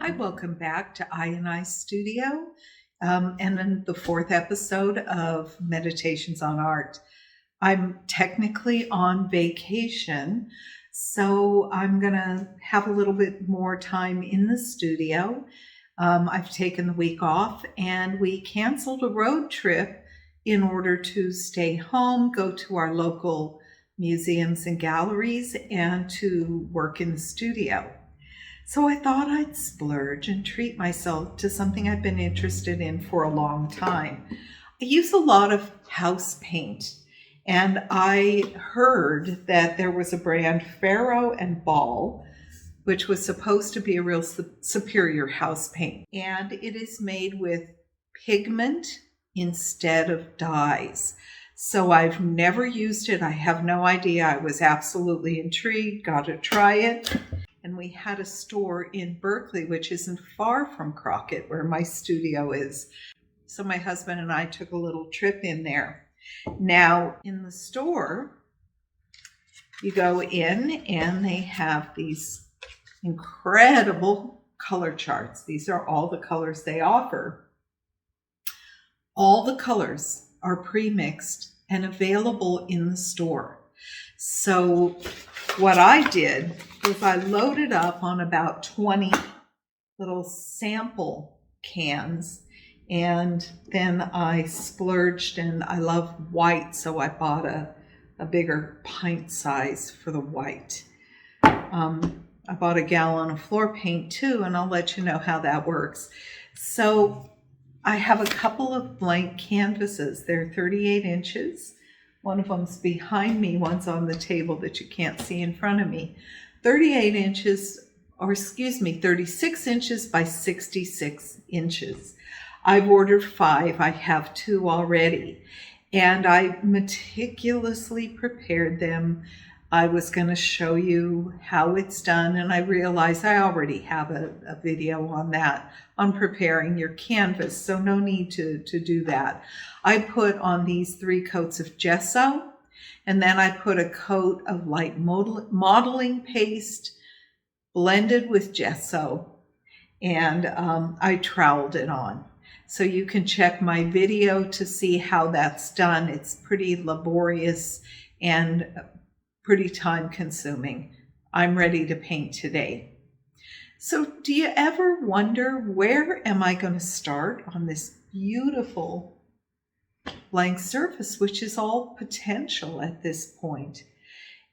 Hi, welcome back to I Studio, and then the fourth episode of Meditations on Art. I'm technically on vacation, so I'm going to have a little bit more time in the studio. I've taken the week off, and we canceled a road trip in order to stay home, go to our local museums and galleries, and to work in the studio. So I thought I'd splurge and treat myself to something I've been interested in for a long time. I use a lot of house paint, and I heard that there was a brand, Faro and Ball, which was supposed to be a real superior house paint. And it is made with pigment instead of dyes. So I've never used it. I have no idea. I was absolutely intrigued, got to try it. And we had a store in Berkeley, which isn't far from Crockett, where my studio is. So my husband and I took a little trip in there. Now, in the store, you go in and they have these incredible color charts. These are all the colors they offer. All the colors are pre-mixed and available in the store. So what I did was I loaded up on about 20 little sample cans, and then I splurged, and I love white, so I bought a bigger pint size for the white. I bought a gallon of floor paint too, and I'll let you know how that works. So I have a couple of blank canvases. They're 38 inches. One of them's behind me, one's on the table that you can't see in front of me. 36 inches by 66 inches. I've ordered 5. I have 2 already. And I meticulously prepared them. I was going to show you how it's done, and I realized I already have a video on that, on preparing your canvas, so no need to do that. I put on these 3 coats of gesso, and then I put a coat of light modeling paste blended with gesso, and I troweled it on. So you can check my video to see how that's done. It's pretty laborious and pretty time consuming. I'm ready to paint today. So do you ever wonder, where am I going to start on this beautiful blank surface, which is all potential at this point?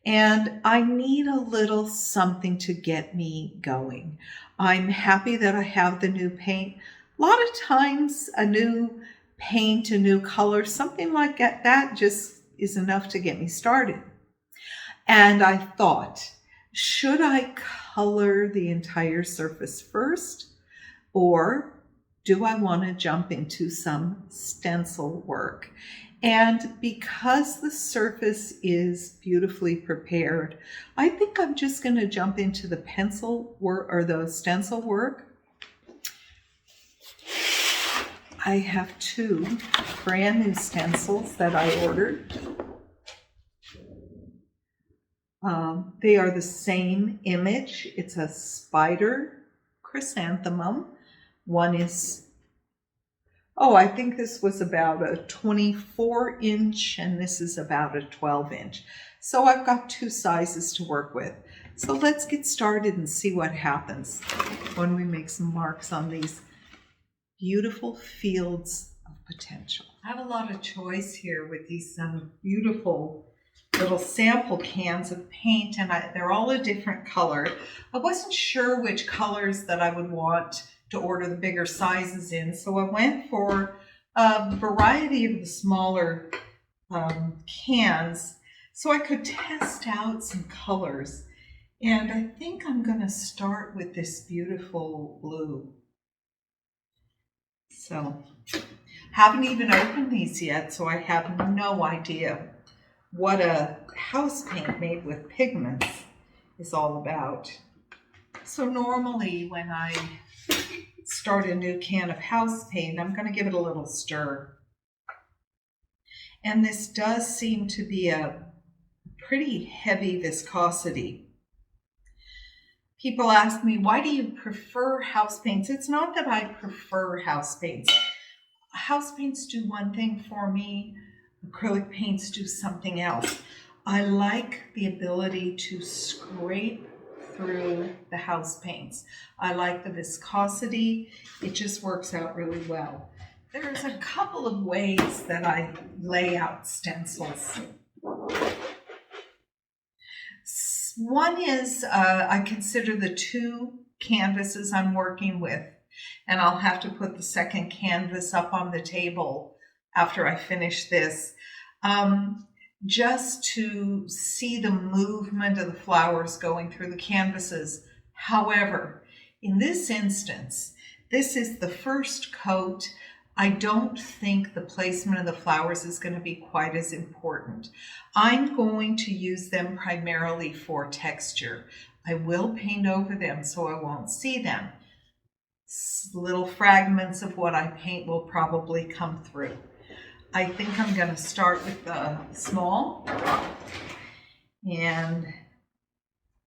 And I need a little something to get me going. I'm happy that I have the new paint. A lot of times a new paint, a new color, something like that just is enough to get me started. And I thought, should I color the entire surface first, or do I want to jump into some stencil work? And because the surface is beautifully prepared, I think I'm just going to jump into the pencil work or the stencil work. I have 2 brand new stencils that I ordered. They are the same image. It's a spider chrysanthemum. One is, I think this was about a 24 inch and this is about a 12 inch. So I've got 2 sizes to work with. So let's get started and see what happens when we make some marks on these beautiful fields of potential. I have a lot of choice here with these beautiful little sample cans of paint, and they're all a different color. I wasn't sure which colors that I would want to order the bigger sizes in, so I went for a variety of the smaller cans so I could test out some colors. And I think I'm going to start with this beautiful blue. So haven't even opened these yet, so I have no idea what a house paint made with pigments is all about. So normally when I start a new can of house paint, I'm going to give it a little stir. And this does seem to be a pretty heavy viscosity. People ask me, why do you prefer house paints? It's not that I prefer house paints. House paints do one thing for me, acrylic paints do something else. I like the ability to scrape through the house paints. I like the viscosity. It just works out really well. There's a couple of ways that I lay out stencils. One is I consider the two canvases I'm working with, and I'll have to put the second canvas up on the table after I finish this, just to see the movement of the flowers going through the canvases. However, in this instance, this is the first coat. I don't think the placement of the flowers is going to be quite as important. I'm going to use them primarily for texture. I will paint over them so I won't see them. Little fragments of what I paint will probably come through. I think I'm going to start with the small. And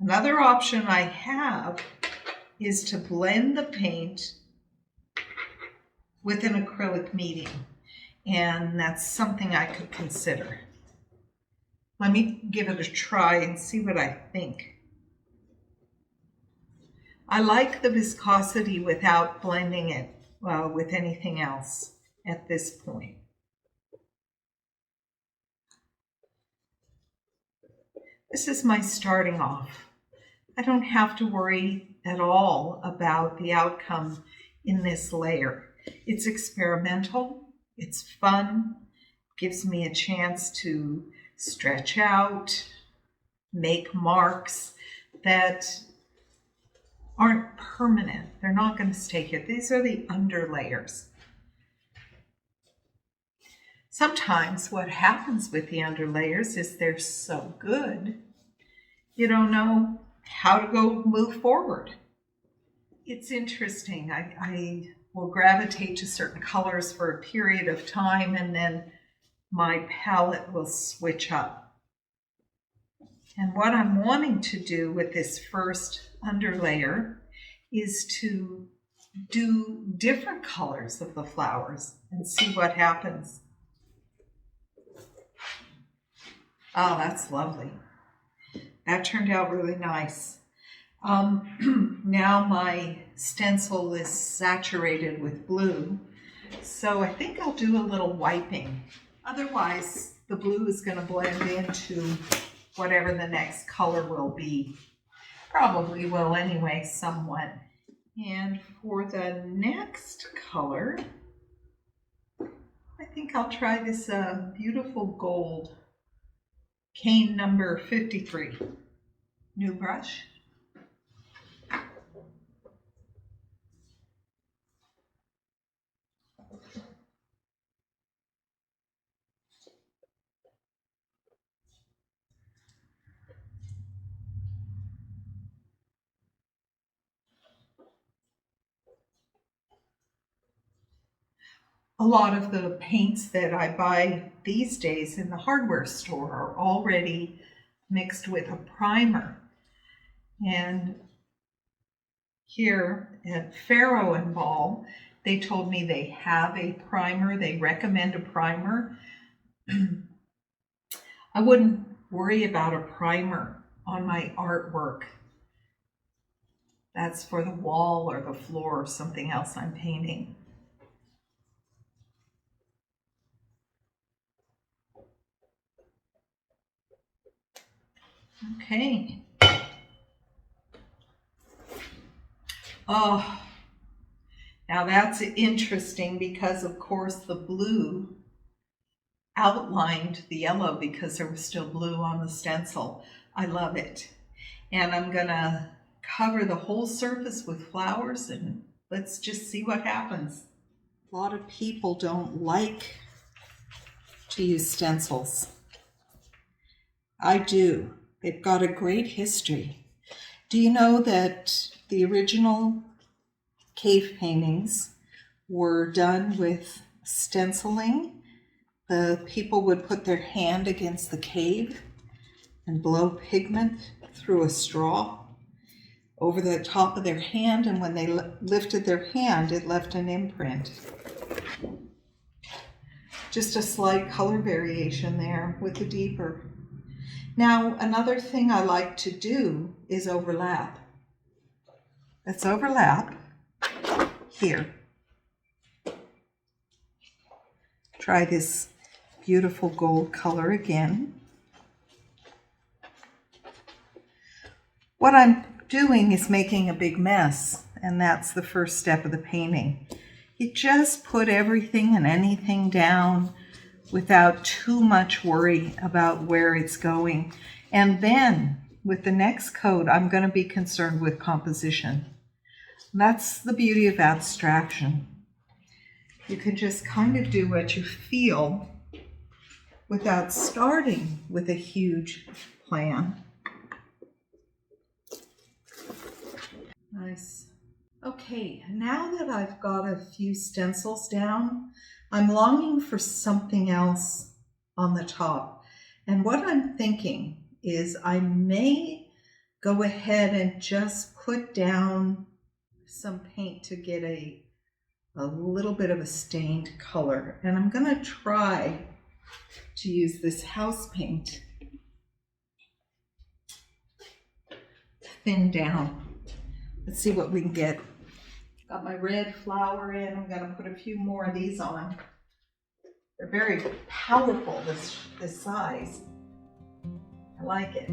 another option I have is to blend the paint with an acrylic medium, and that's something I could consider. Let me give it a try and see what I think. I like the viscosity without blending it with anything else at this point. This is my starting off. I don't have to worry at all about the outcome in this layer. It's experimental, it's fun, gives me a chance to stretch out, make marks that aren't permanent. They're not going to stay here. These are the under layers. Sometimes what happens with the under layers is they're so good, you don't know how to go move forward. It's interesting. I will gravitate to certain colors for a period of time, and then my palette will switch up. And what I'm wanting to do with this first underlayer is to do different colors of the flowers and see what happens. Oh, that's lovely. That turned out really nice. Now my stencil is saturated with blue, so I think I'll do a little wiping. Otherwise, the blue is going to blend into whatever the next color will be. Probably will anyway, somewhat. And for the next color, I think I'll try this beautiful gold, cane number 53. New brush. A lot of the paints that I buy these days in the hardware store are already mixed with a primer. And here at Faro and Ball, they told me they have a primer. They recommend a primer. I wouldn't worry about a primer on my artwork. That's for the wall or the floor or something else I'm painting. Okay. Oh, now that's interesting because, of course, the blue outlined the yellow because there was still blue on the stencil. I love it. And I'm going to cover the whole surface with flowers and let's just see what happens. A lot of people don't like to use stencils. I do. They've got a great history. Do you know that the original cave paintings were done with stenciling? The people would put their hand against the cave and blow pigment through a straw. over the top of their hand, and when they lifted their hand, it left an imprint. Just a slight color variation there with the deeper. Now, another thing I like to do is overlap. Let's overlap here. Try this beautiful gold color again. What I'm doing is making a big mess, and that's the first step of the painting. You just put everything and anything down without too much worry about where it's going. And then with the next coat, I'm going to be concerned with composition. That's the beauty of abstraction. You can just kind of do what you feel without starting with a huge plan. Nice. Okay, now that I've got a few stencils down, I'm longing for something else on the top. And what I'm thinking is I may go ahead and just put down some paint to get a little bit of a stained color. And I'm going to try to use this house paint to thin down. Let's see what we can get. Got my red flower in. I'm going to put a few more of these on. They're very powerful, this size. I like it.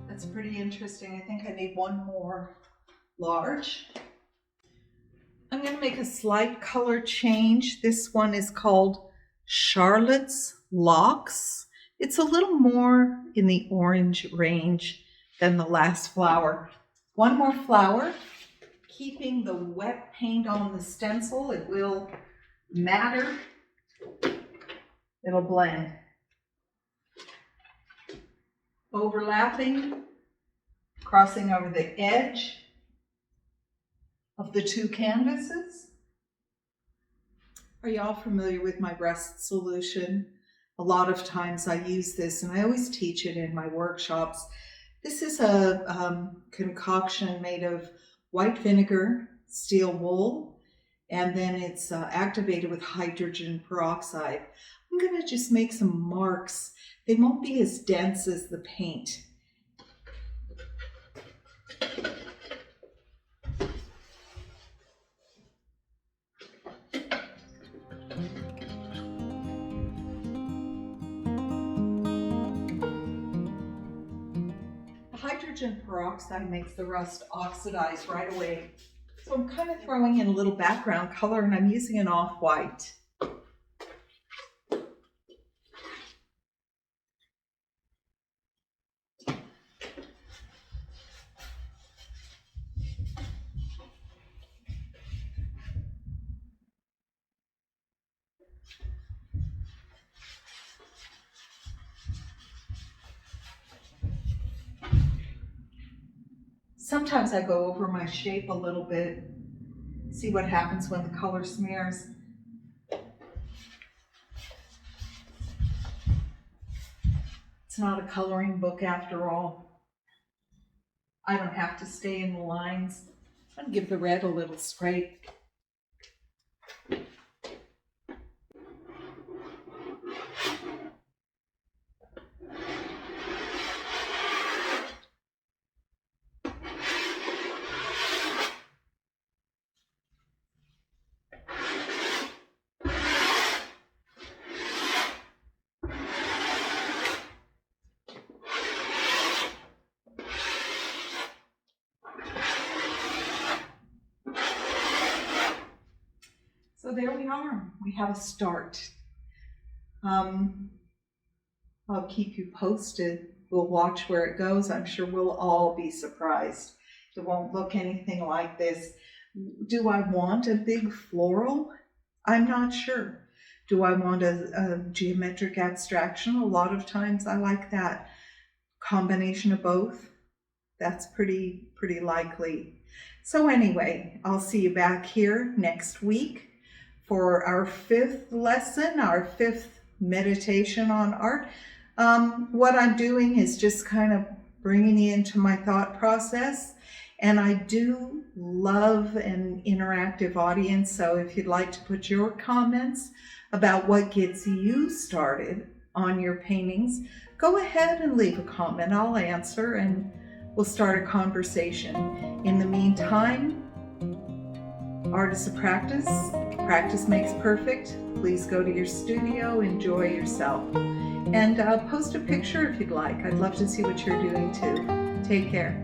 That's pretty interesting. I think I need one more large. I'm going to make a slight color change. This one is called Charlotte's Locks. It's a little more in the orange range than the last flower. One more flower, keeping the wet paint on the stencil. It will matter. It'll blend. Overlapping, crossing over the edge of the two canvases. Are y'all familiar with my rust solution? A lot of times I use this, and I always teach it in my workshops. This is a concoction made of white vinegar, steel wool, and then it's activated with hydrogen peroxide. I'm going to just make some marks. They won't be as dense as the paint. Hydrogen peroxide makes the rust oxidize right away. So I'm kind of throwing in a little background color, and I'm using an off-white. Sometimes I go over my shape a little bit, see what happens when the color smears. It's not a coloring book after all. I don't have to stay in the lines. I'll give the red a little scrape. So there we are. We have a start. I'll keep you posted. We'll watch where it goes. I'm sure we'll all be surprised. It won't look anything like this. Do I want a big floral? I'm not sure. Do I want a geometric abstraction? A lot of times I like that combination of both. That's pretty likely. So anyway, I'll see you back here next week for our 5th lesson, our 5th meditation on art. What I'm doing is just kind of bringing you into my thought process. And I do love an interactive audience. So if you'd like to put your comments about what gets you started on your paintings, go ahead and leave a comment. I'll answer and we'll start a conversation. In the meantime, art is a practice. Practice makes perfect. Please go to your studio, enjoy yourself, and post a picture if you'd like. I'd love to see what you're doing too. Take care.